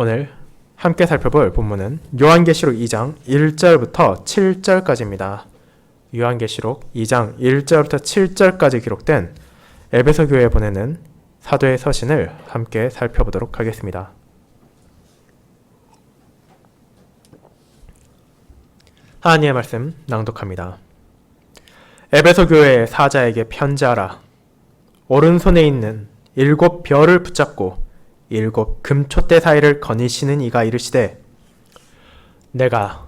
오늘 함께 살펴볼 본문은 요한계시록 2장 1절부터 7절까지입니다. 요한계시록 2장 1절부터 7절까지 기록된 에베소 교회에 보내는 사도의 서신을 함께 살펴보도록 하겠습니다. 하나님의 말씀 낭독합니다. 에베소 교회의 사자에게 편지하라. 오른손에 있는 7 별을 붙잡고 7 금촛대 사이를 거니시는 이가 이르시되, 내가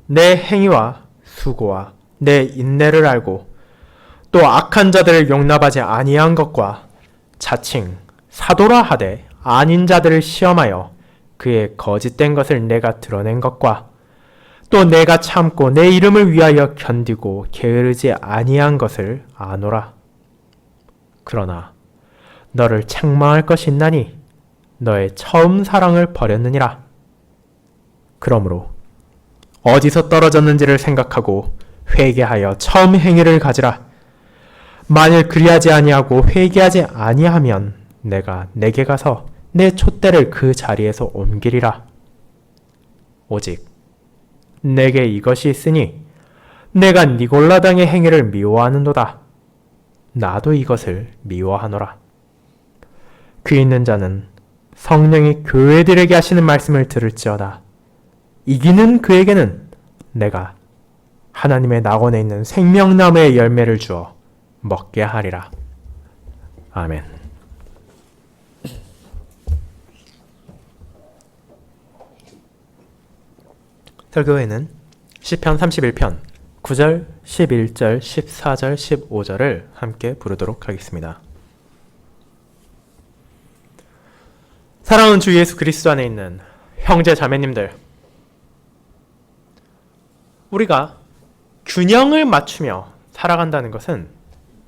내 행위와 수고와 내 인내를 알고 또 악한 자들을 용납하지 아니한 것과 자칭 사도라 하되 아닌 자들을 시험하여 그의 거짓된 것을 내가 드러낸 것과 또 내가 참고 내 이름을 위하여 견디고 게으르지 아니한 것을 아노라. 그러나 너를 책망할 것이 있나니 너의 처음 사랑을 버렸느니라. 그러므로 어디서 떨어졌는지를 생각하고 회개하여 처음 행위를 가지라. 만일 그리하지 아니하고 회개하지 아니하면 내가 내게 가서 내 촛대를 그 자리에서 옮기리라. 오직 내게 이것이 있으니 내가 니골라당의 행위를 미워하는도다. 나도 이것을 미워하노라. 귀 있는 자는 성령이 교회들에게 하시는 말씀을 들을지어다. 이기는 그에게는 내가 하나님의 낙원에 있는 생명나무의 열매를 주어 먹게 하리라. 아멘. 설교회는 시편 31편 9절, 11절, 14절, 15절을 함께 부르도록 하겠습니다. 사랑하는 주 예수 그리스도 안에 있는 형제 자매님들, 우리가 균형을 맞추며 살아간다는 것은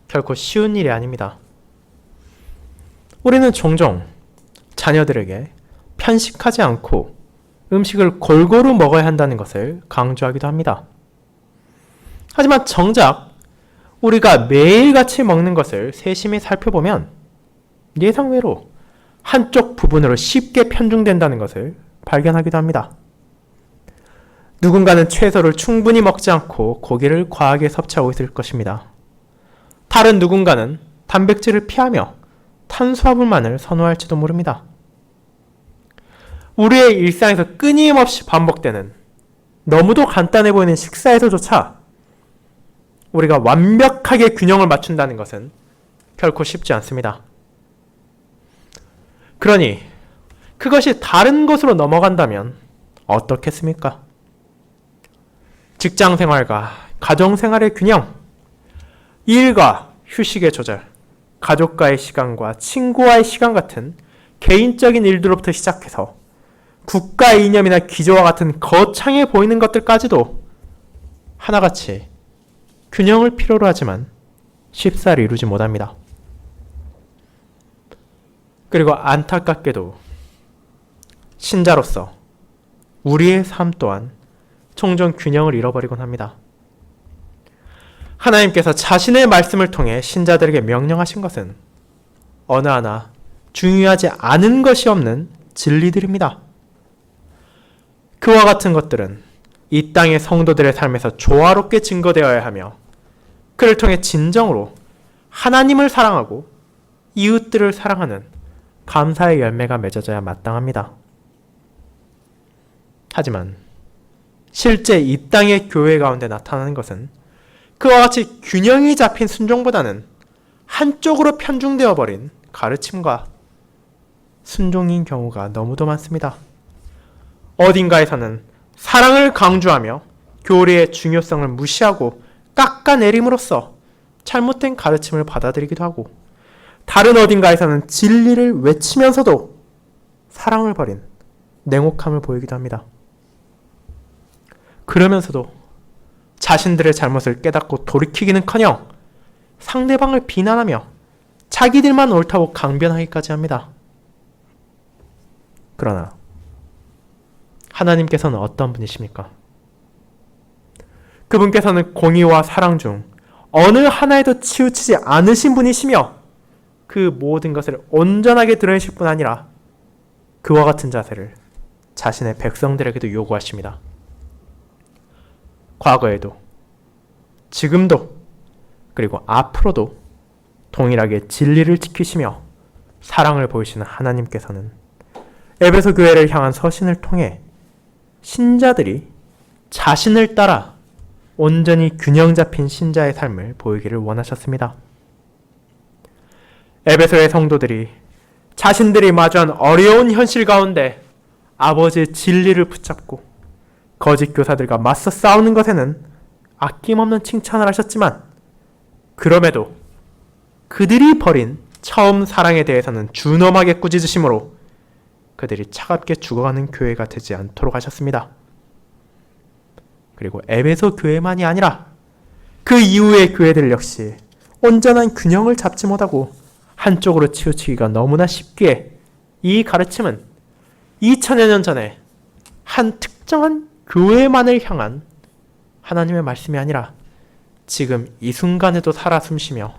결코 쉬운 일이 아닙니다. 우리는 종종 자녀들에게 편식하지 않고 음식을 골고루 먹어야 한다는 것을 강조하기도 합니다. 하지만 정작 우리가 매일같이 먹는 것을 세심히 살펴보면 예상외로 한쪽 부분으로 쉽게 편중된다는 것을 발견하기도 합니다. 누군가는 채소를 충분히 먹지 않고 고기를 과하게 섭취하고 있을 것입니다. 다른 누군가는 단백질을 피하며 탄수화물만을 선호할지도 모릅니다. 우리의 일상에서 끊임없이 반복되는 너무도 간단해 보이는 식사에서조차 우리가 완벽하게 균형을 맞춘다는 것은 결코 쉽지 않습니다. 그러니 그것이 다른 것으로 넘어간다면 어떻겠습니까? 직장생활과 가정생활의 균형, 일과 휴식의 조절, 가족과의 시간과 친구와의 시간 같은 개인적인 일들로부터 시작해서 국가 이념이나 기조와 같은 거창해 보이는 것들까지도 하나같이 균형을 필요로 하지만 쉽사리 이루지 못합니다. 그리고 안타깝게도 신자로서 우리의 삶 또한 종종 균형을 잃어버리곤 합니다. 하나님께서 자신의 말씀을 통해 신자들에게 명령하신 것은 어느 하나 중요하지 않은 것이 없는 진리들입니다. 그와 같은 것들은 이 땅의 성도들의 삶에서 조화롭게 증거되어야 하며 그를 통해 진정으로 하나님을 사랑하고 이웃들을 사랑하는 감사의 열매가 맺어져야 마땅합니다. 하지만 실제 이 땅의 교회 가운데 나타나는 것은 그와 같이 균형이 잡힌 순종보다는 한쪽으로 편중되어 버린 가르침과 순종인 경우가 너무도 많습니다. 어딘가에서는 사랑을 강조하며 교리의 중요성을 무시하고 깎아내림으로써 잘못된 가르침을 받아들이기도 하고, 다른 어딘가에서는 진리를 외치면서도 사랑을 버린 냉혹함을 보이기도 합니다. 그러면서도 자신들의 잘못을 깨닫고 돌이키기는커녕 상대방을 비난하며 자기들만 옳다고 강변하기까지 합니다. 그러나 하나님께서는 어떤 분이십니까? 그분께서는 공의와 사랑 중 어느 하나에도 치우치지 않으신 분이시며 그 모든 것을 온전하게 드러내실 뿐 아니라 그와 같은 자세를 자신의 백성들에게도 요구하십니다. 과거에도, 지금도, 그리고 앞으로도 동일하게 진리를 지키시며 사랑을 보이시는 하나님께서는 에베소 교회를 향한 서신을 통해 신자들이 자신을 따라 온전히 균형 잡힌 신자의 삶을 보이기를 원하셨습니다. 에베소의 성도들이 자신들이 마주한 어려운 현실 가운데 아버지의 진리를 붙잡고 거짓 교사들과 맞서 싸우는 것에는 아낌없는 칭찬을 하셨지만, 그럼에도 그들이 버린 처음 사랑에 대해서는 준엄하게 꾸짖으심으로 그들이 차갑게 죽어가는 교회가 되지 않도록 하셨습니다. 그리고 에베소 교회만이 아니라 그 이후의 교회들 역시 온전한 균형을 잡지 못하고 한쪽으로 치우치기가 너무나 쉽기에 이 가르침은 2000여 년 전에 한 특정한 교회만을 향한 하나님의 말씀이 아니라 지금 이 순간에도 살아 숨쉬며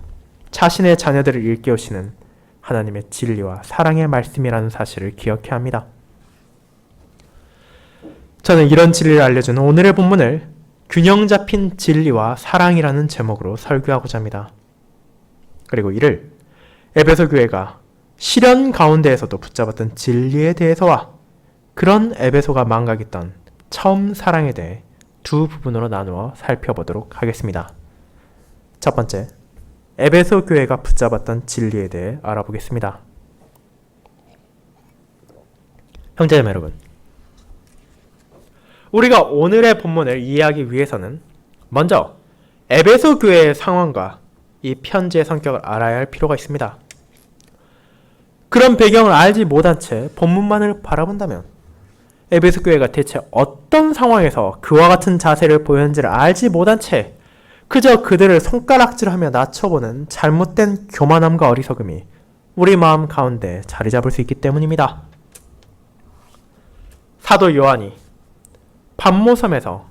자신의 자녀들을 일깨우시는 하나님의 진리와 사랑의 말씀이라는 사실을 기억해야 합니다. 저는 이런 진리를 알려주는 오늘의 본문을 균형 잡힌 진리와 사랑이라는 제목으로 설교하고자 합니다. 그리고 이를 에베소 교회가 시련 가운데에서도 붙잡았던 진리에 대해서와 그런 에베소가 망각했던 처음 사랑에 대해 두 부분으로 나누어 살펴보도록 하겠습니다. 첫 번째, 에베소 교회가 붙잡았던 진리에 대해 알아보겠습니다. 형제자매 여러분, 우리가 오늘의 본문을 이해하기 위해서는 먼저 에베소 교회의 상황과 이 편지의 성격을 알아야 할 필요가 있습니다. 그런 배경을 알지 못한 채 본문만을 바라본다면 에베소 교회가 대체 어떤 상황에서 그와 같은 자세를 보였는지를 알지 못한 채 그저 그들을 손가락질하며 낮춰보는 잘못된 교만함과 어리석음이 우리 마음 가운데 자리 잡을 수 있기 때문입니다. 사도 요한이 pat모섬에서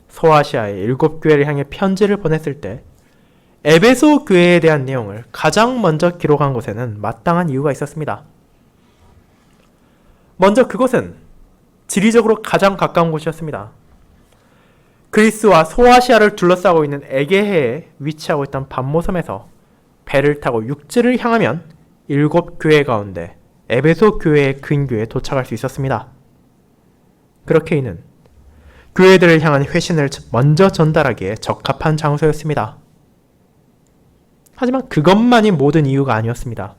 소아시아의 7교회를 향해 편지를 보냈을 때 에베소 교회에 대한 내용을 가장 먼저 기록한 곳에는 마땅한 이유가 있었습니다. 먼저 그곳은 지리적으로 가장 가까운 곳이었습니다. 그리스와 소아시아를 둘러싸고 있는 에게해에 위치하고 있던 pat모섬에서 배를 타고 육지를 향하면 7교회 가운데 에베소 교회의 근교에 도착할 수 있었습니다. 그렇게 이는 교회들을 향한 회신을 먼저 전달하기에 적합한 장소였습니다. 하지만 그것만이 모든 이유가 아니었습니다.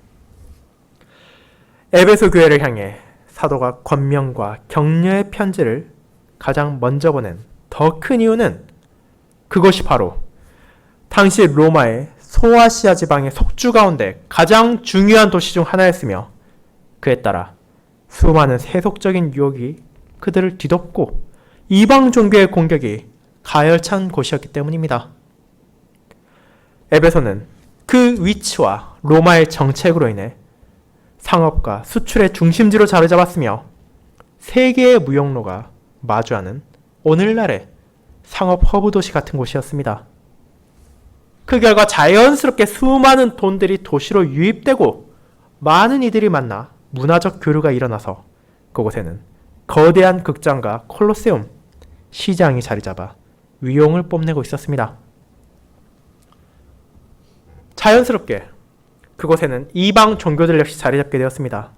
에베소 교회를 향해 사도가 권면과 격려의 편지를 가장 먼저 보낸 더 큰 이유는 그것이 바로 당시 로마의 소아시아 지방의 속주 가운데 가장 중요한 도시 중 하나였으며, 그에 따라 수많은 세속적인 유혹이 그들을 뒤덮고 이방 종교의 공격이 가열찬 곳이었기 때문입니다. 에베소는 그 위치와 로마의 정책으로 인해 상업과 수출의 중심지로 자리 잡았으며 세계의 무역로가 마주하는 오늘날의 상업 허브 도시 같은 곳이었습니다. 그 결과 자연스럽게 수많은 돈들이 도시로 유입되고 많은 이들이 만나 문화적 교류가 일어나서 그곳에는 거대한 극장과 콜로세움, 시장이 자리 잡아 위용을 뽐내고 있었습니다. 자연스럽게 그곳에는 이방 종교들 역시 자리 잡게 되었습니다.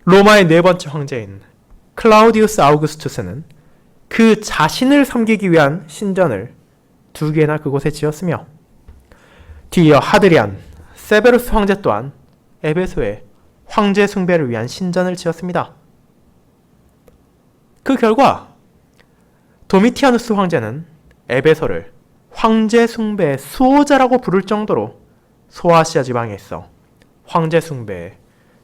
로마의 네 번째 황제인 클라우디우스 아우구스투스는 그 자신을 섬기기 위한 신전을 2개나 그곳에 지었으며, 뒤이어 하드리안, 세베루스 황제 또한 에베소에 황제 숭배를 위한 신전을 지었습니다. 그 결과 도미티아누스 황제는 에베소를 황제 숭배의 수호자라고 부를 정도로 소아시아 지방에 있어 황제 숭배의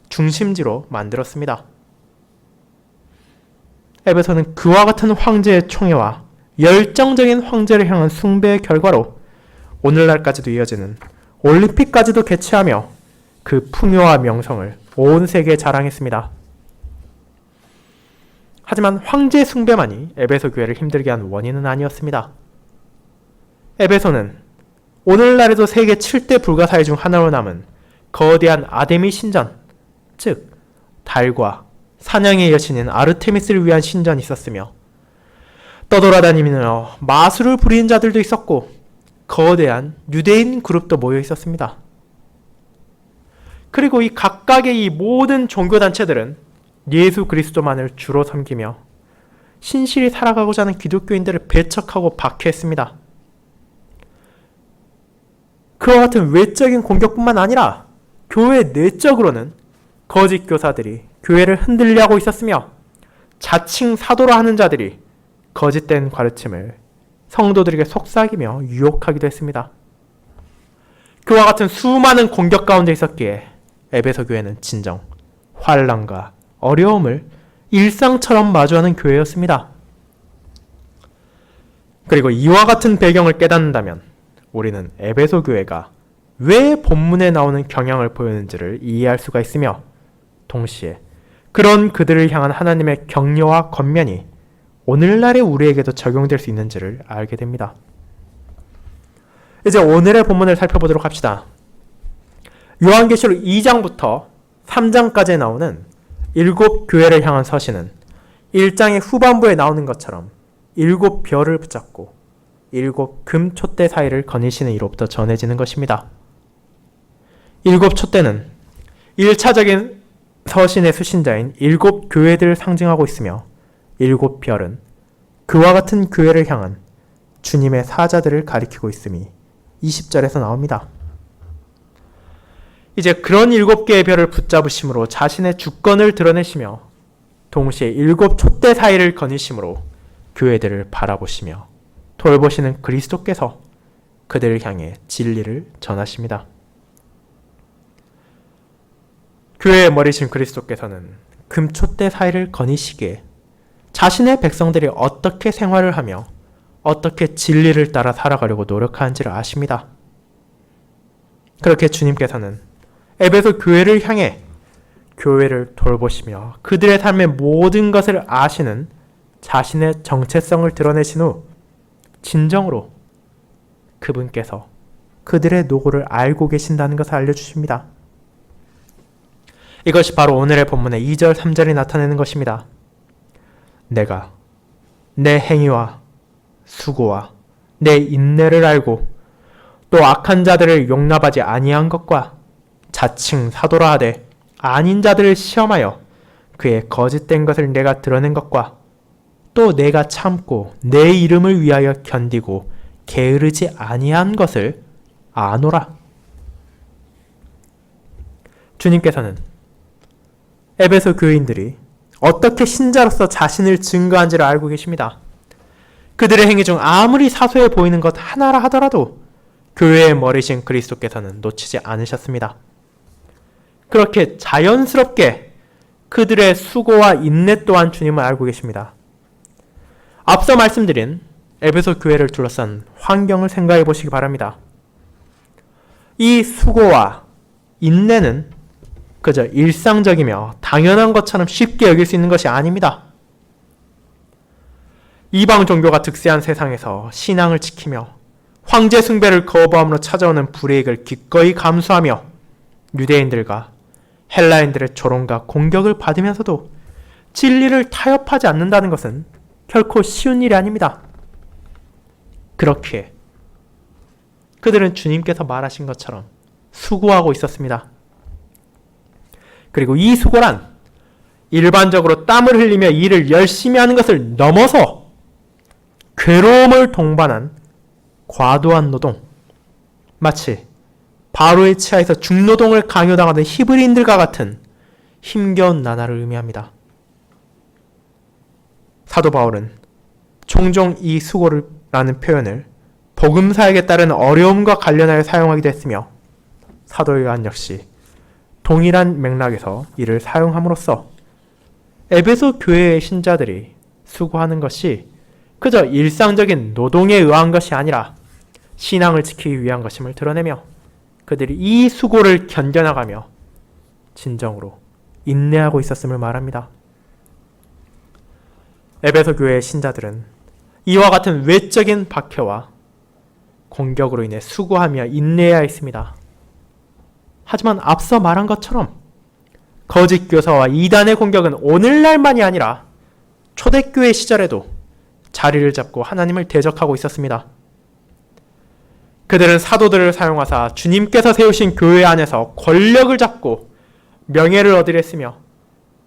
중심지로 만들었습니다. 에베소는 그와 같은 황제의 총애와 열정적인 황제를 향한 숭배의 결과로 오늘날까지도 이어지는 올림픽까지도 개최하며 그 풍요와 명성을 온 세계에 자랑했습니다. 하지만 황제 숭배만이 에베소 교회를 힘들게 한 원인은 아니었습니다. 에베소는 오늘날에도 세계 7대 불가사의 중 하나로 남은 거대한 아데미 신전, 즉 달과 사냥의 여신인 아르테미스를 위한 신전이 있었으며 떠돌아다니며 마술을 부리는 자들도 있었고 거대한 유대인 그룹도 모여 있었습니다. 그리고 이 각각의 이 모든 종교단체들은 예수 그리스도만을 주로 섬기며 신실히 살아가고자 하는 기독교인들을 배척하고 박해했습니다. 그와 같은 외적인 공격뿐만 아니라 교회 내적으로는 거짓 교사들이 교회를 흔들려 하고 있었으며 자칭 사도라 하는 자들이 거짓된 가르침을 성도들에게 속삭이며 유혹하기도 했습니다. 그와 같은 수많은 공격 가운데 있었기에 에베소 교회는 진정 환난과 어려움을 일상처럼 마주하는 교회였습니다. 그리고 이와 같은 배경을 깨닫는다면 우리는 에베소 교회가 왜 본문에 나오는 경향을 보였는지를 이해할 수가 있으며 동시에 그런 그들을 향한 하나님의 격려와 권면이 오늘날의 우리에게도 적용될 수 있는지를 알게 됩니다. 이제 오늘의 본문을 살펴보도록 합시다. 요한계시록 2장부터 3장까지 나오는 7 교회를 향한 서신은 1장의 후반부에 나오는 것처럼 7 별을 붙잡고 7 금 촛대 사이를 거니시는 이로부터 전해지는 것입니다. 7 촛대는 1차적인 서신의 수신자인 7 교회들을 상징하고 있으며 7 별은 그와 같은 교회를 향한 주님의 사자들을 가리키고 있음이 20절에서 나옵니다. 이제 그런 7개의 별을 붙잡으심으로 자신의 주권을 드러내시며 동시에 7 촛대 사이를 거니심으로 교회들을 바라보시며 돌보시는 그리스도께서 그들을 향해 진리를 전하십니다. 교회의 머리신 그리스도께서는 금 촛대 사이를 거니시기에 자신의 백성들이 어떻게 생활을 하며 어떻게 진리를 따라 살아가려고 노력하는지를 아십니다. 그렇게 주님께서는 에베소 교회를 향해 교회를 돌보시며 그들의 삶의 모든 것을 아시는 자신의 정체성을 드러내신 후 진정으로 그분께서 그들의 노고를 알고 계신다는 것을 알려주십니다. 이것이 바로 오늘의 본문의 2절, 3절이 나타내는 것입니다. 내가 내 행위와 수고와 내 인내를 알고 또 악한 자들을 용납하지 아니한 것과 자칭 사도라 하되 아닌 자들을 시험하여 그의 거짓된 것을 내가 드러낸 것과 또 내가 참고 내 이름을 위하여 견디고 게으르지 아니한 것을 아노라. 주님께서는 에베소 교인들이 어떻게 신자로서 자신을 증거한지를 알고 계십니다. 그들의 행위 중 아무리 사소해 보이는 것 하나라 하더라도 교회의 머리신 그리스도께서는 놓치지 않으셨습니다. 그렇게 자연스럽게 그들의 수고와 인내 또한 주님을 알고 계십니다. 앞서 말씀드린 에베소 교회를 둘러싼 환경을 생각해 보시기 바랍니다. 이 수고와 인내는 그저 일상적이며 당연한 것처럼 쉽게 여길 수 있는 것이 아닙니다. 이방 종교가 득세한 세상에서 신앙을 지키며 황제 숭배를 거부함으로 찾아오는 불이익을 기꺼이 감수하며 유대인들과 헬라인들의 조롱과 공격을 받으면서도 진리를 타협하지 않는다는 것은 결코 쉬운 일이 아닙니다. 그렇기에 그들은 주님께서 말하신 것처럼 수고하고 있었습니다. 그리고 이 수고란 일반적으로 땀을 흘리며 일을 열심히 하는 것을 넘어서 괴로움을 동반한 과도한 노동, 마치 바로의 치하에서 중노동을 강요당하던 히브리인들과 같은 힘겨운 나날을 의미합니다. 사도 바울은 종종 이 수고라는 표현을 복음사역에 따른 어려움과 관련하여 사용하기도 했으며 사도 요한 역시 동일한 맥락에서 이를 사용함으로써 에베소 교회의 신자들이 수고하는 것이 그저 일상적인 노동에 의한 것이 아니라 신앙을 지키기 위한 것임을 드러내며 그들이 이 수고를 견뎌나가며 진정으로 인내하고 있었음을 말합니다. 에베소 교회의 신자들은 이와 같은 외적인 박해와 공격으로 인해 수고하며 인내해야 했습니다. 하지만 앞서 말한 것처럼 거짓 교사와 이단의 공격은 오늘날만이 아니라 초대교회 시절에도 자리를 잡고 하나님을 대적하고 있었습니다. 그들은 사도들을 사용하사 주님께서 세우신 교회 안에서 권력을 잡고 명예를 얻으려 했으며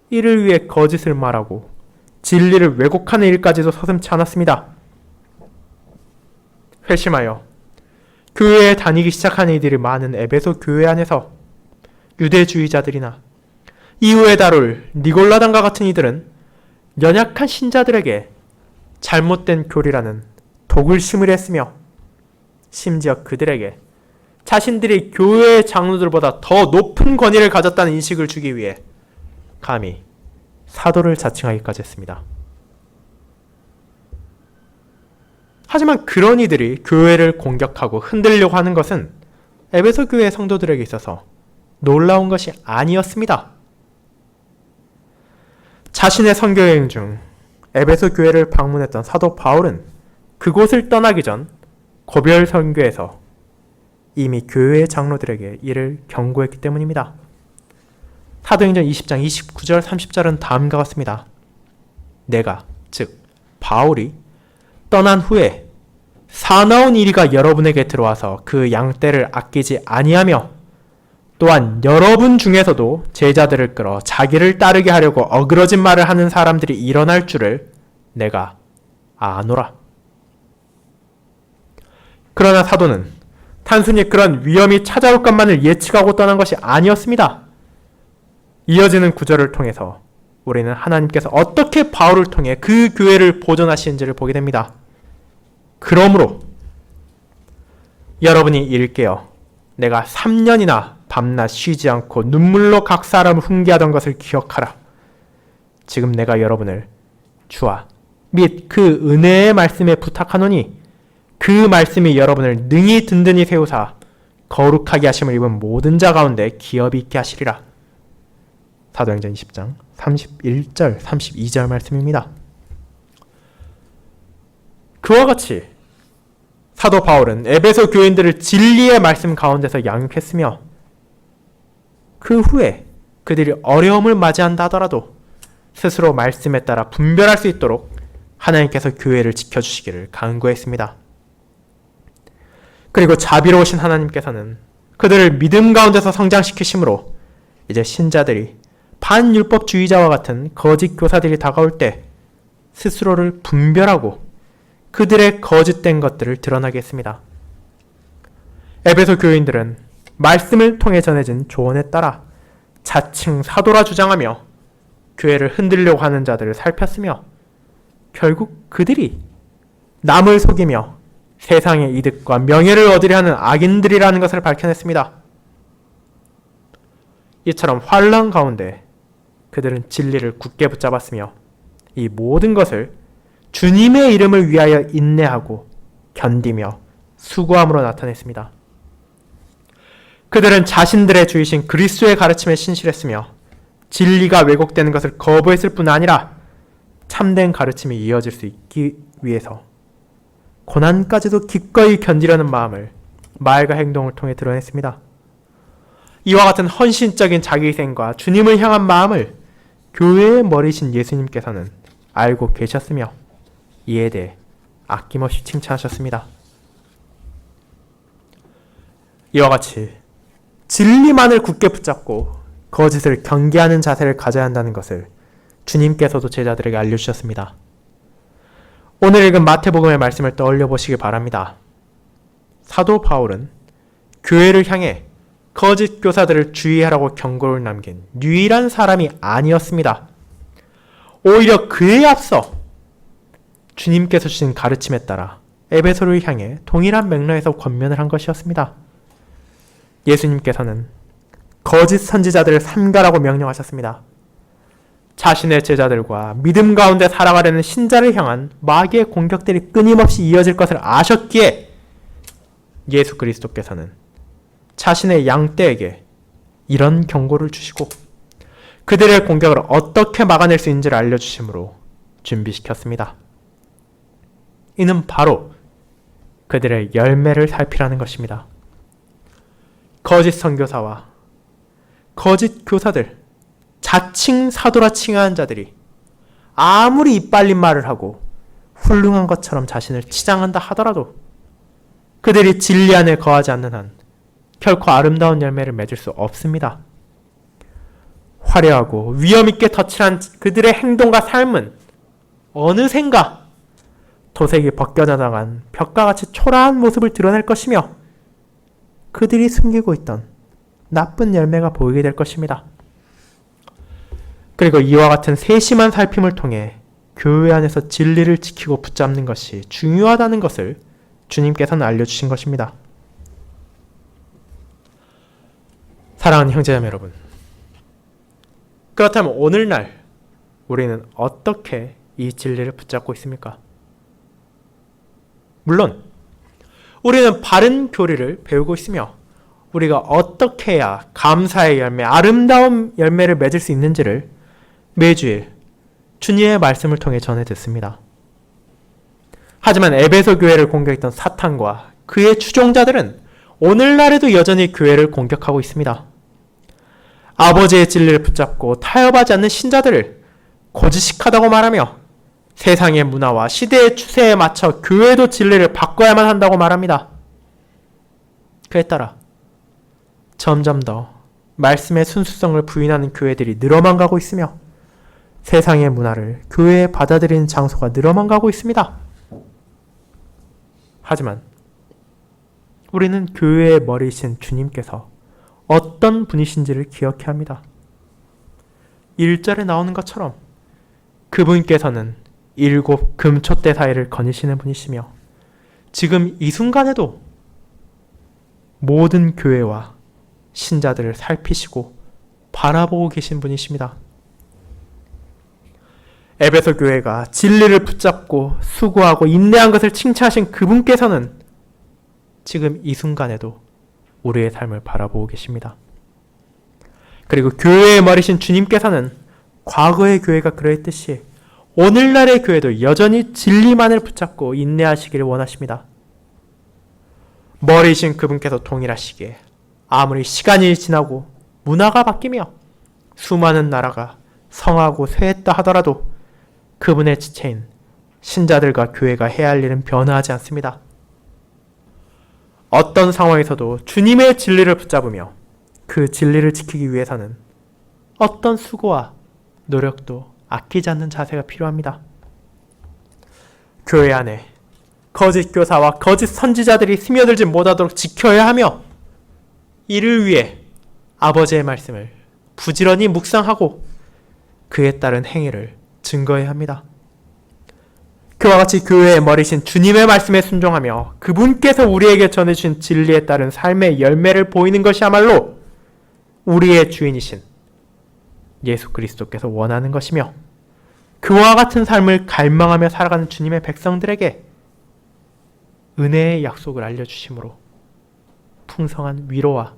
이를 위해 거짓을 말하고 진리를 왜곡하는 일까지도 서슴지 않았습니다. 회심하여 교회에 다니기 시작한 이들이 많은 에베소 교회 안에서 유대주의자들이나 이후에 다룰 니골라당과 같은 이들은 연약한 신자들에게 잘못된 교리라는 독을 심으려 했으며 심지어 그들에게 자신들이 교회의 장로들보다 더 높은 권위를 가졌다는 인식을 주기 위해 감히 사도를 자칭하기까지 했습니다. 하지만 그런 이들이 교회를 공격하고 흔들려고 하는 것은 에베소 교회 성도들에게 있어서 놀라운 것이 아니었습니다. 자신의 선교여행 중 에베소 교회를 방문했던 사도 바울은 그곳을 떠나기 전 고별 선교에서 이미 교회의 장로들에게 이를 경고했기 때문입니다. 사도행전 20장 29절 30절은 다음과 같습니다. 내가 즉 바울이 떠난 후에 사나운 이리가 여러분에게 들어와서 그 양떼를 아끼지 아니하며 또한 여러분 중에서도 제자들을 끌어 자기를 따르게 하려고 어그러진 말을 하는 사람들이 일어날 줄을 내가 아노라. 그러나 사도는 단순히 그런 위험이 찾아올 것만을 예측하고 떠난 것이 아니었습니다. 이어지는 구절을 통해서 우리는 하나님께서 어떻게 바울을 통해 그 교회를 보존하시는지를 보게 됩니다. 그러므로 여러분이 일깨어 내가 3년이나 밤낮 쉬지 않고 눈물로 각 사람을 훈계하던 것을 기억하라. 지금 내가 여러분을 주와 및 그 은혜의 말씀에 부탁하노니 그 말씀이 여러분을 능히 든든히 세우사 거룩하게 하심을 입은 모든 자 가운데 기업이 있게 하시리라. 사도행전 20장 31절 32절 말씀입니다. 그와 같이 사도 바울은 에베소 교인들을 진리의 말씀 가운데서 양육했으며 그 후에 그들이 어려움을 맞이한다 하더라도 스스로 말씀에 따라 분별할 수 있도록 하나님께서 교회를 지켜주시기를 간구했습니다. 그리고 자비로우신 하나님께서는 그들을 믿음 가운데서 성장시키심으로 이제 신자들이 반율법주의자와 같은 거짓 교사들이 다가올 때 스스로를 분별하고 그들의 거짓된 것들을 드러나게 했습니다. 에베소 교인들은 말씀을 통해 전해진 조언에 따라 자칭 사도라 주장하며 교회를 흔들려고 하는 자들을 살폈으며 결국 그들이 남을 속이며 세상의 이득과 명예를 얻으려 하는 악인들이라는 것을 밝혀냈습니다. 이처럼 환난 가운데 그들은 진리를 굳게 붙잡았으며 이 모든 것을 주님의 이름을 위하여 인내하고 견디며 수고함으로 나타냈습니다. 그들은 자신들의 주이신 그리스도의 가르침에 신실했으며 진리가 왜곡되는 것을 거부했을 뿐 아니라 참된 가르침이 이어질 수 있기 위해서 고난까지도 기꺼이 견디려는 마음을 말과 행동을 통해 드러냈습니다. 이와 같은 헌신적인 자기희생과 주님을 향한 마음을 교회의 머리신 예수님께서는 알고 계셨으며 이에 대해 아낌없이 칭찬하셨습니다. 이와 같이 진리만을 굳게 붙잡고 거짓을 경계하는 자세를 가져야 한다는 것을 주님께서도 제자들에게 알려주셨습니다. 오늘 읽은 마태복음의 말씀을 떠올려 보시기 바랍니다. 사도 바울은 교회를 향해 거짓 교사들을 주의하라고 경고를 남긴 유일한 사람이 아니었습니다. 오히려 그에 앞서 주님께서 주신 가르침에 따라 에베소를 향해 동일한 맥락에서 권면을 한 것이었습니다. 예수님께서는 거짓 선지자들을 삼가라고 명령하셨습니다. 자신의 제자들과 믿음 가운데 살아가려는 신자를 향한 마귀의 공격들이 끊임없이 이어질 것을 아셨기에 예수 그리스도께서는 자신의 양떼에게 이런 경고를 주시고 그들의 공격을 어떻게 막아낼 수 있는지를 알려주심으로 준비시켰습니다. 이는 바로 그들의 열매를 살피라는 것입니다. 거짓 선교사와 거짓 교사들, 자칭 사도라 칭하는 자들이 아무리 이빨린 말을 하고 훌륭한 것처럼 자신을 치장한다 하더라도 그들이 진리 안에 거하지 않는 한 결코 아름다운 열매를 맺을 수 없습니다. 화려하고 위엄있게 덧칠한 그들의 행동과 삶은 어느샌가 도색이 벗겨져 나간 벽과 같이 초라한 모습을 드러낼 것이며 그들이 숨기고 있던 나쁜 열매가 보이게 될 것입니다. 그리고 이와 같은 세심한 살핌을 통해 교회 안에서 진리를 지키고 붙잡는 것이 중요하다는 것을 주님께서는 알려주신 것입니다. 사랑하는 형제자매 여러분, 그렇다면 오늘날 우리는 어떻게 이 진리를 붙잡고 있습니까? 물론 우리는 바른 교리를 배우고 있으며 우리가 어떻게 해야 감사의 열매, 아름다운 열매를 맺을 수 있는지를 매주일 주님의 말씀을 통해 전해 듣습니다. 하지만 에베소 교회를 공격했던 사탄과 그의 추종자들은 오늘날에도 여전히 교회를 공격하고 있습니다. 아버지의 진리를 붙잡고 타협하지 않는 신자들을 고지식하다고 말하며 세상의 문화와 시대의 추세에 맞춰 교회도 진리를 바꿔야만 한다고 말합니다. 그에 따라 점점 더 말씀의 순수성을 부인하는 교회들이 늘어만 가고 있으며 세상의 문화를 교회에 받아들이는 장소가 늘어만 가고 있습니다. 하지만 우리는 교회의 머리이신 주님께서 어떤 분이신지를 기억해야 합니다. 1절에 나오는 것처럼 그분께서는 7 금촛대 사이를 거니시는 분이시며 지금 이 순간에도 모든 교회와 신자들을 살피시고 바라보고 계신 분이십니다. 에베소 교회가 진리를 붙잡고 수고하고 인내한 것을 칭찬하신 그분께서는 지금 이 순간에도 우리의 삶을 바라보고 계십니다. 그리고 교회의 머리신 주님께서는 과거의 교회가 그러했듯이 오늘날의 교회도 여전히 진리만을 붙잡고 인내하시기를 원하십니다. 머리신 그분께서 동일하시기에 아무리 시간이 지나고 문화가 바뀌며 수많은 나라가 성하고 쇠했다 하더라도 그분의 지체인 신자들과 교회가 해야 할 일은 변화하지 않습니다. 어떤 상황에서도 주님의 진리를 붙잡으며 그 진리를 지키기 위해서는 어떤 수고와 노력도 아끼지 않는 자세가 필요합니다. 교회 안에 거짓 교사와 거짓 선지자들이 스며들지 못하도록 지켜야 하며 이를 위해 아버지의 말씀을 부지런히 묵상하고 그에 따른 행위를 증거해야 합니다. 그와 같이 교회의 머리신 주님의 말씀에 순종하며 그분께서 우리에게 전해주신 진리에 따른 삶의 열매를 보이는 것이야말로 우리의 주인이신 예수 그리스도께서 원하는 것이며 그와 같은 삶을 갈망하며 살아가는 주님의 백성들에게 은혜의 약속을 알려주심으로 풍성한 위로와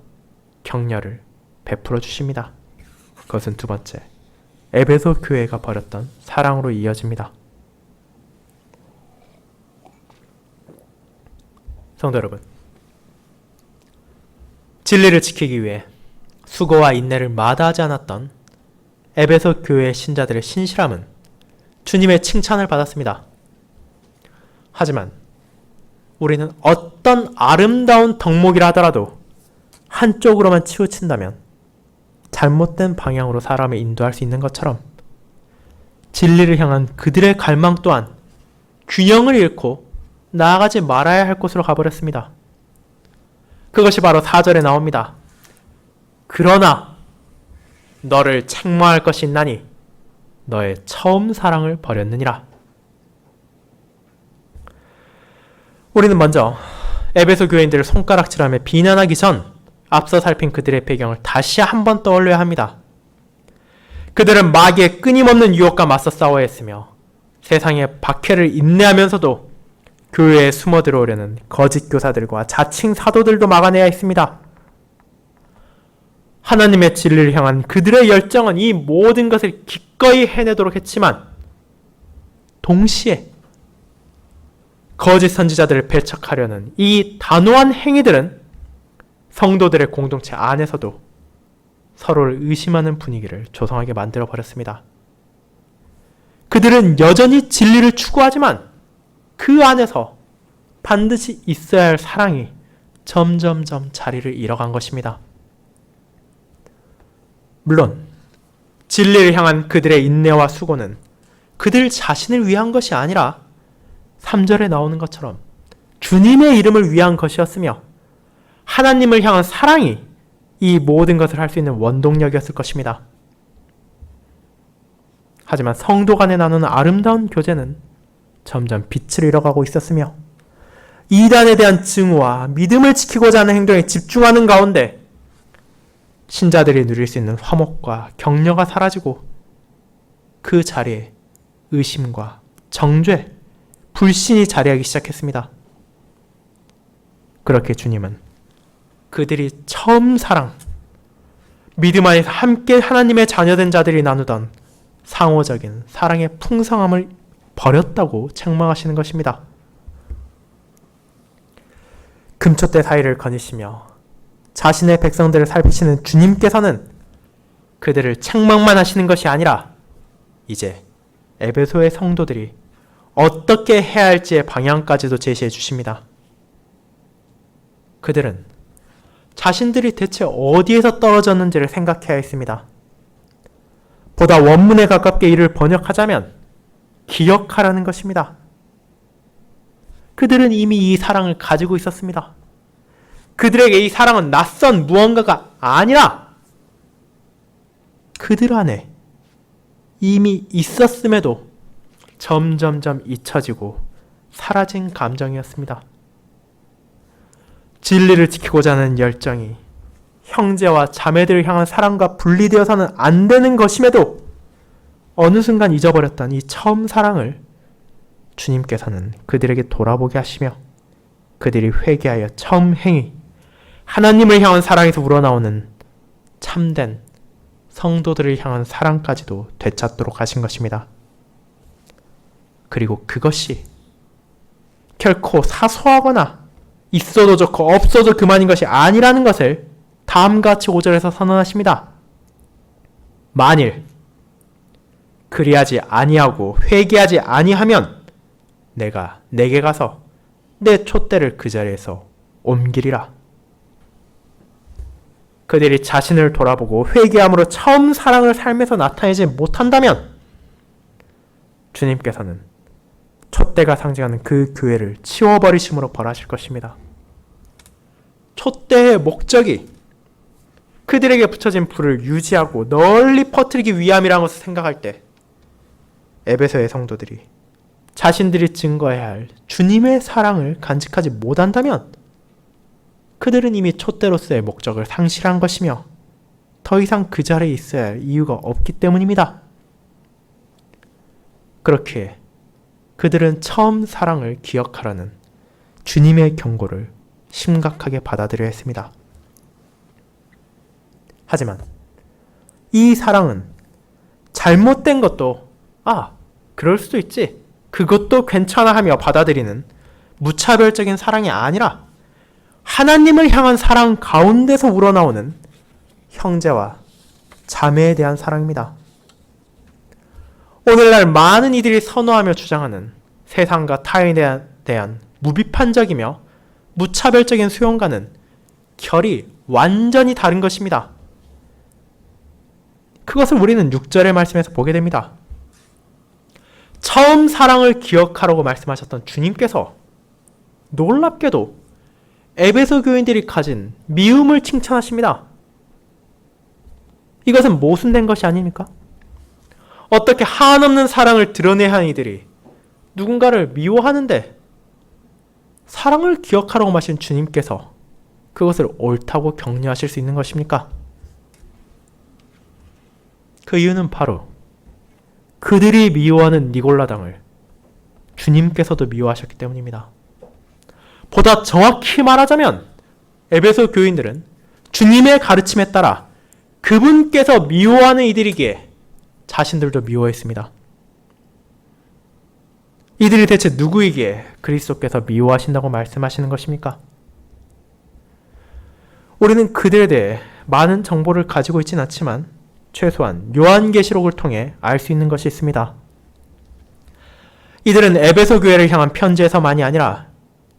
격려를 베풀어 주십니다. 그것은 두 번째, 에베소 교회가 벌였던 사랑으로 이어집니다. 성도 여러분, 진리를 지키기 위해 수고와 인내를 마다하지 않았던 에베소 교회의 신자들의 신실함은 주님의 칭찬을 받았습니다. 하지만 우리는 어떤 아름다운 덕목이라 하더라도 한쪽으로만 치우친다면 잘못된 방향으로 사람을 인도할 수 있는 것처럼 진리를 향한 그들의 갈망 또한 균형을 잃고 나아가지 말아야 할 곳으로 가버렸습니다. 그것이 바로 4절에 나옵니다. 그러나 너를 책망할 것이 있나니 너의 처음 사랑을 버렸느니라. 우리는 먼저 에베소 교인들을 손가락질하며 비난하기 전 앞서 살핀 그들의 배경을 다시 한번 떠올려야 합니다. 그들은 마귀의 끊임없는 유혹과 맞서 싸워야 했으며 세상의 박해를 인내하면서도 교회에 숨어 들어오려는 거짓 교사들과 자칭 사도들도 막아내야 했습니다. 하나님의 진리를 향한 그들의 열정은 이 모든 것을 기꺼이 해내도록 했지만 동시에 거짓 선지자들을 배척하려는 이 단호한 행위들은 성도들의 공동체 안에서도 서로를 의심하는 분위기를 조성하게 만들어 버렸습니다. 그들은 여전히 진리를 추구하지만 그 안에서 반드시 있어야 할 사랑이 점점점 자리를 잃어간 것입니다. 물론 진리를 향한 그들의 인내와 수고는 그들 자신을 위한 것이 아니라 3절에 나오는 것처럼 주님의 이름을 위한 것이었으며 하나님을 향한 사랑이 이 모든 것을 할 수 있는 원동력이었을 것입니다. 하지만 성도 간에 나누는 아름다운 교제는 점점 빛을 잃어가고 있었으며 이단에 대한 증오와 믿음을 지키고자 하는 행동에 집중하는 가운데 신자들이 누릴 수 있는 화목과 격려가 사라지고 그 자리에 의심과 정죄, 불신이 자리하기 시작했습니다. 그렇게 주님은 그들이 처음 사랑, 믿음 안에서 함께 하나님의 자녀된 자들이 나누던 상호적인 사랑의 풍성함을 버렸다고 책망하시는 것입니다. 금촛대 사이를 거니시며 자신의 백성들을 살피시는 주님께서는 그들을 책망만 하시는 것이 아니라 이제 에베소의 성도들이 어떻게 해야 할지의 방향까지도 제시해 주십니다. 그들은 자신들이 대체 어디에서 떨어졌는지를 생각해야 했습니다. 보다 원문에 가깝게 이를 번역하자면 기억하라는 것입니다. 그들은 이미 이 사랑을 가지고 있었습니다. 그들에게 이 사랑은 낯선 무언가가 아니라 그들 안에 이미 있었음에도 점점점 잊혀지고 사라진 감정이었습니다. 진리를 지키고자 하는 열정이 형제와 자매들을 향한 사랑과 분리되어서는 안 되는 것임에도 어느 순간 잊어버렸던 이 처음 사랑을 주님께서는 그들에게 돌아보게 하시며 그들이 회개하여 처음 행위, 하나님을 향한 사랑에서 우러나오는 참된 성도들을 향한 사랑까지도 되찾도록 하신 것입니다. 그리고 그것이 결코 사소하거나 있어도 좋고 없어도 그만인 것이 아니라는 것을 다음과 같이 5절에서 선언하십니다. 만일 그리하지 아니하고 회개하지 아니하면 내가 내게 가서 내 촛대를 그 자리에서 옮기리라. 그들이 자신을 돌아보고 회개함으로 처음 사랑을 삶에서 나타내지 못한다면 주님께서는 촛대가 상징하는 그 교회를 치워버리심으로 벌하실 것입니다. 촛대의 목적이 그들에게 붙여진 불을 유지하고 널리 퍼뜨리기 위함이라는 것을 생각할 때 에베소의 성도들이 자신들이 증거해야 할 주님의 사랑을 간직하지 못한다면 그들은 이미 촛대로서의 목적을 상실한 것이며 더 이상 그 자리에 있어야 할 이유가 없기 때문입니다. 그렇기에 그들은 처음 사랑을 기억하라는 주님의 경고를 심각하게 받아들여야 했습니다. 하지만 이 사랑은 잘못된 것도 그럴 수도 있지, 그것도 괜찮아 하며 받아들이는 무차별적인 사랑이 아니라 하나님을 향한 사랑 가운데서 우러나오는 형제와 자매에 대한 사랑입니다. 오늘날 많은 이들이 선호하며 주장하는 세상과 타인에 대한 무비판적이며 무차별적인 수용과는 결이 완전히 다른 것입니다. 그것을 우리는 6절의 말씀에서 보게 됩니다. 처음 사랑을 기억하라고 말씀하셨던 주님께서 놀랍게도 에베소 교인들이 가진 미움을 칭찬하십니다. 이것은 모순된 것이 아닙니까? 어떻게 한없는 사랑을 드러내야 하는 이들이 누군가를 미워하는데 사랑을 기억하라고 하신 주님께서 그것을 옳다고 격려하실 수 있는 것입니까? 그 이유는 바로 그들이 미워하는 니골라당을 주님께서도 미워하셨기 때문입니다. 보다 정확히 말하자면 에베소 교인들은 주님의 가르침에 따라 그분께서 미워하는 이들이기에 자신들도 미워했습니다. 이들이 대체 누구이기에 그리스도께서 미워하신다고 말씀하시는 것입니까? 우리는 그들에 대해 많은 정보를 가지고 있진 않지만 최소한 요한계시록을 통해 알 수 있는 것이 있습니다. 이들은 에베소 교회를 향한 편지에서만이 아니라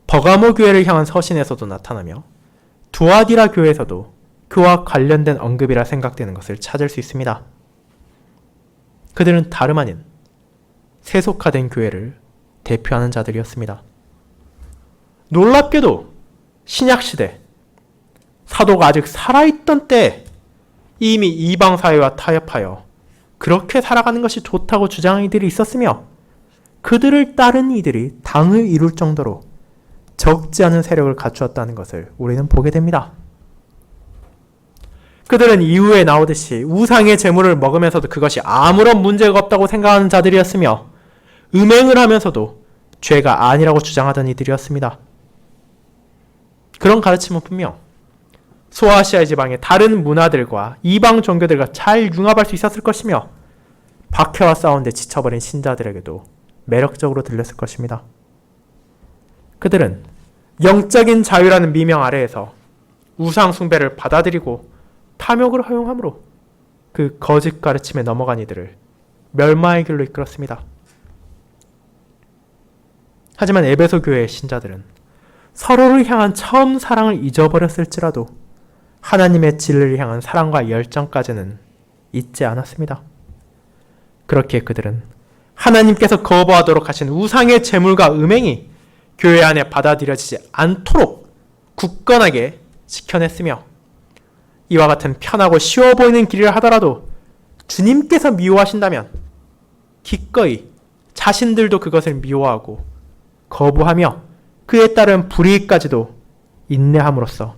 버가모 교회를 향한 서신에서도 나타나며 두아디라 교회에서도 그와 관련된 언급이라 생각되는 것을 찾을 수 있습니다. 그들은 다름 아닌 세속화된 교회를 대표하는 자들이었습니다. 놀랍게도 신약시대 사도가 아직 살아있던 때 이미 이방사회와 타협하여 그렇게 살아가는 것이 좋다고 주장하는 이들이 있었으며 그들을 따른 이들이 당을 이룰 정도로 적지 않은 세력을 갖추었다는 것을 우리는 보게 됩니다. 그들은 이후에 나오듯이 우상의 제물을 먹으면서도 그것이 아무런 문제가 없다고 생각하는 자들이었으며 음행을 하면서도 죄가 아니라고 주장하던 이들이었습니다. 그런 가르침은 분명 소아시아 지방의 다른 문화들과 이방 종교들과 잘 융합할 수 있었을 것이며 박해와 싸우는데 지쳐버린 신자들에게도 매력적으로 들렸을 것입니다. 그들은 영적인 자유라는 미명 아래에서 우상 숭배를 받아들이고 탐욕을 허용함으로 그 거짓 가르침에 넘어간 이들을 멸망의 길로 이끌었습니다. 하지만 에베소 교회의 신자들은 서로를 향한 처음 사랑을 잊어버렸을지라도 하나님의 진리를 향한 사랑과 열정까지는 잊지 않았습니다. 그렇게 그들은 하나님께서 거부하도록 하신 우상의 제물과 음행이 교회 안에 받아들여지지 않도록 굳건하게 지켜냈으며 이와 같은 편하고 쉬워 보이는 길이라 하더라도 주님께서 미워하신다면 기꺼이 자신들도 그것을 미워하고 거부하며 그에 따른 불이익까지도 인내함으로써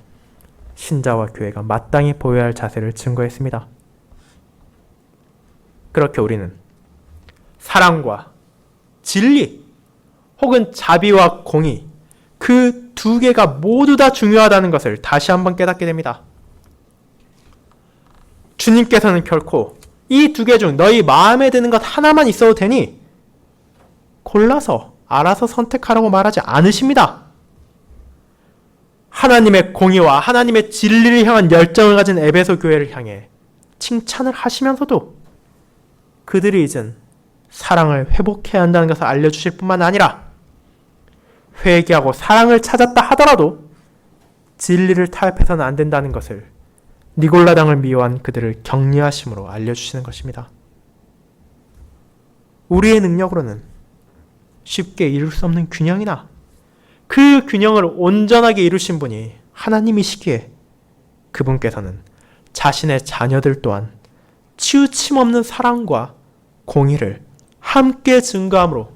신자와 교회가 마땅히 보여야 할 자세를 증거했습니다. 그렇게 우리는 사랑과 진리 혹은 자비와 공의 그 두 개가 모두 다 중요하다는 것을 다시 한번 깨닫게 됩니다. 주님께서는 결코 이 두 개 중 너희 마음에 드는 것 하나만 있어도 되니 골라서 알아서 선택하라고 말하지 않으십니다. 하나님의 공의와 하나님의 진리를 향한 열정을 가진 에베소 교회를 향해 칭찬을 하시면서도 그들이 잊은 사랑을 회복해야 한다는 것을 알려주실 뿐만 아니라 회개하고 사랑을 찾았다 하더라도 진리를 타협해서는 안 된다는 것을 니골라당을 미워한 그들을 격려하심으로 알려주시는 것입니다. 우리의 능력으로는 쉽게 이룰 수 없는 균형이나 그 균형을 온전하게 이루신 분이 하나님이시기에 그분께서는 자신의 자녀들 또한 치우침 없는 사랑과 공의를 함께 증거함으로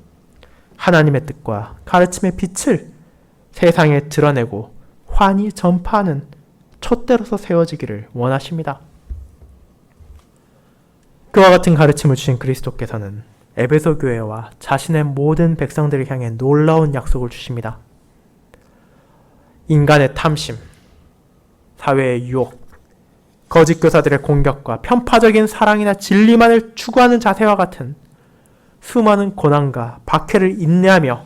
하나님의 뜻과 가르침의 빛을 세상에 드러내고 환히 전파하는 촛대로서 세워지기를 원하십니다. 그와 같은 가르침을 주신 그리스도께서는 에베소 교회와 자신의 모든 백성들을 향해 놀라운 약속을 주십니다. 인간의 탐심, 사회의 유혹, 거짓 교사들의 공격과 편파적인 사랑이나 진리만을 추구하는 자세와 같은 수많은 고난과 박해를 인내하며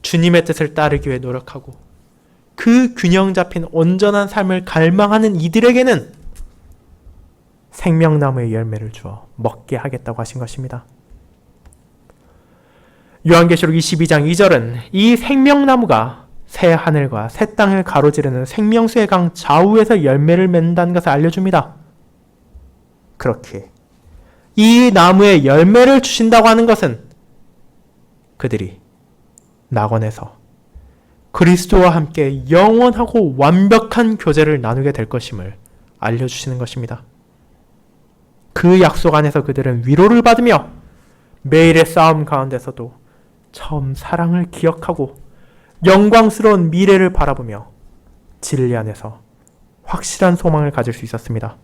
주님의 뜻을 따르기 위해 노력하고 그 균형 잡힌 온전한 삶을 갈망하는 이들에게는 생명나무의 열매를 주어 먹게 하겠다고 하신 것입니다. 요한계시록 22장 2절은 이 생명나무가 새 하늘과 새 땅을 가로지르는 생명수의 강 좌우에서 열매를 맺는다는 것을 알려줍니다. 그렇게 이 나무에 열매를 주신다고 하는 것은 그들이 낙원에서 그리스도와 함께 영원하고 완벽한 교제를 나누게 될 것임을 알려주시는 것입니다. 그 약속 안에서 그들은 위로를 받으며 매일의 싸움 가운데서도 처음 사랑을 기억하고 영광스러운 미래를 바라보며 진리 안에서 확실한 소망을 가질 수 있었습니다.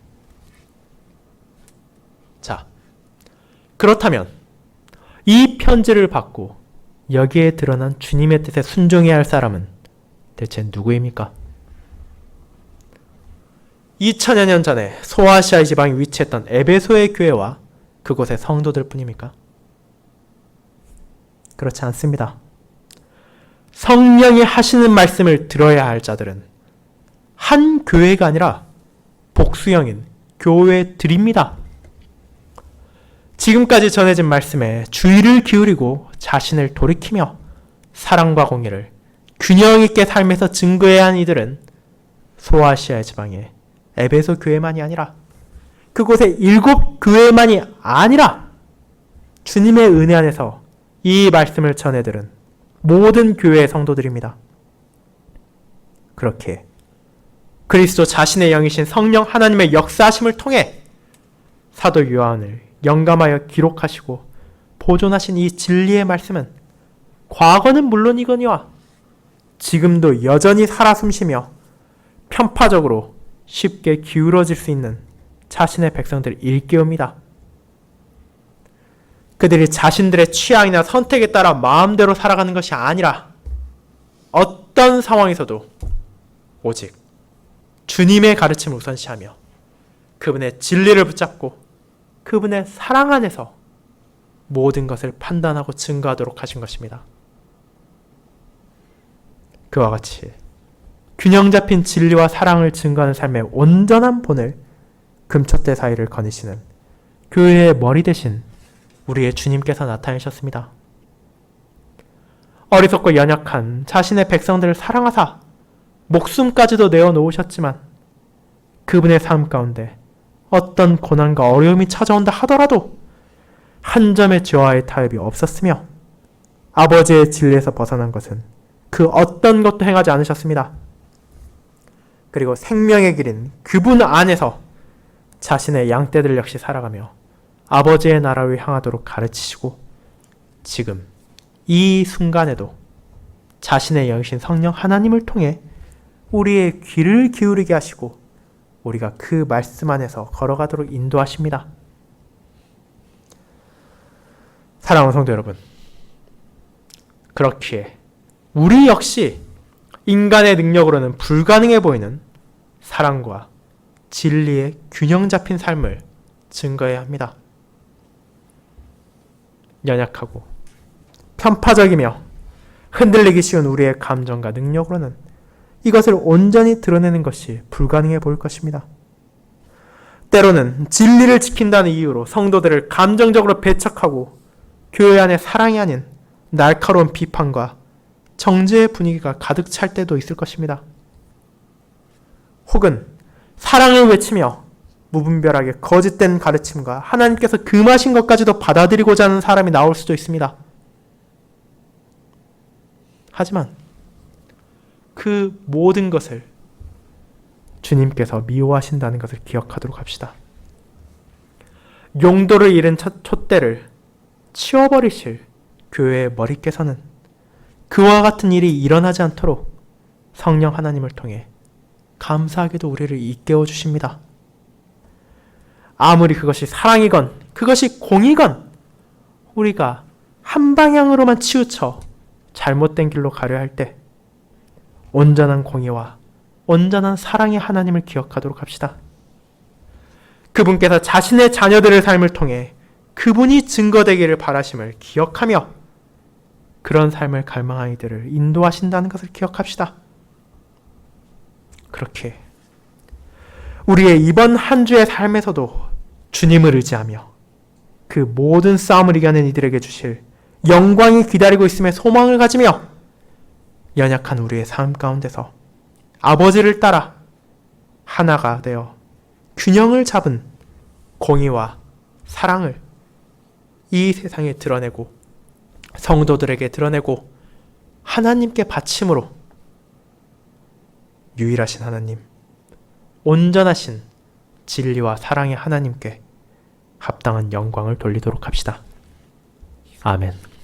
자, 그렇다면 이 편지를 받고 여기에 드러난 주님의 뜻에 순종해야 할 사람은 대체 누구입니까? 2000여 년 전에 소아시아 지방에 위치했던 에베소의 교회와 그곳의 성도들 뿐입니까? 그렇지 않습니다. 성령이 하시는 말씀을 들어야 할 자들은 한 교회가 아니라 복수형인 교회들입니다. 지금까지 전해진 말씀에 주의를 기울이고 자신을 돌이키며 사랑과 공의를 균형 있게 삶에서 증거해야 한 이들은 소아시아 지방의 에베소 교회만이 아니라 그곳의 7교회만이 아니라 주님의 은혜 안에서 이 말씀을 전해들은 모든 교회의 성도들입니다. 그렇게 그리스도 자신의 영이신 성령 하나님의 역사하심을 통해 사도 요한을 영감하여 기록하시고 보존하신 이 진리의 말씀은 과거는 물론이거니와 지금도 여전히 살아 숨쉬며 편파적으로 쉽게 기울어질 수 있는 자신의 백성들을 일깨웁니다. 그들이 자신들의 취향이나 선택에 따라 마음대로 살아가는 것이 아니라 어떤 상황에서도 오직 주님의 가르침을 우선시하며 그분의 진리를 붙잡고 그분의 사랑 안에서 모든 것을 판단하고 증거하도록 하신 것입니다. 그와 같이 균형 잡힌 진리와 사랑을 증거하는 삶의 온전한 본을 금촛대 사이를 거니시는 교회의 머리 대신 우리의 주님께서 나타내셨습니다. 어리석고 연약한 자신의 백성들을 사랑하사 목숨까지도 내어놓으셨지만 그분의 삶 가운데 어떤 고난과 어려움이 찾아온다 하더라도 한 점의 죄와의 타협이 없었으며 아버지의 진리에서 벗어난 것은 그 어떤 것도 행하지 않으셨습니다. 그리고 생명의 길인 그분 안에서 자신의 양떼들 역시 살아가며 아버지의 나라를 향하도록 가르치시고 지금 이 순간에도 자신의 영이신 성령 하나님을 통해 우리의 귀를 기울이게 하시고 우리가 그 말씀 안에서 걸어가도록 인도하십니다. 사랑하는 성도 여러분, 그렇기에 우리 역시 인간의 능력으로는 불가능해 보이는 사랑과 진리의 균형 잡힌 삶을 증거해야 합니다. 연약하고 편파적이며 흔들리기 쉬운 우리의 감정과 능력으로는 이것을 온전히 드러내는 것이 불가능해 보일 것입니다. 때로는 진리를 지킨다는 이유로 성도들을 감정적으로 배척하고 교회 안에 사랑이 아닌 날카로운 비판과 정죄의 분위기가 가득 찰 때도 있을 것입니다. 혹은 사랑을 외치며 무분별하게 거짓된 가르침과 하나님께서 금하신 것까지도 받아들이고자 하는 사람이 나올 수도 있습니다. 하지만 그 모든 것을 주님께서 미워하신다는 것을 기억하도록 합시다. 용도를 잃은 촛대를 치워버리실 교회의 머리께서는 그와 같은 일이 일어나지 않도록 성령 하나님을 통해 감사하게도 우리를 일깨워 주십니다. 아무리 그것이 사랑이건 그것이 공이건 우리가 한 방향으로만 치우쳐 잘못된 길로 가려 할 때 온전한 공의와 온전한 사랑의 하나님을 기억하도록 합시다. 그분께서 자신의 자녀들의 삶을 통해 그분이 증거되기를 바라심을 기억하며 그런 삶을 갈망한 이들을 인도하신다는 것을 기억합시다. 그렇게 우리의 이번 한 주의 삶에서도 주님을 의지하며 그 모든 싸움을 이겨낸 이들에게 주실 영광이 기다리고 있음에 소망을 가지며 연약한 우리의 삶 가운데서 아버지를 따라 하나가 되어 균형을 잡은 공의와 사랑을 이 세상에 드러내고 성도들에게 드러내고 하나님께 바침으로 유일하신 하나님, 온전하신 진리와 사랑의 하나님께 합당한 영광을 돌리도록 합시다. 아멘.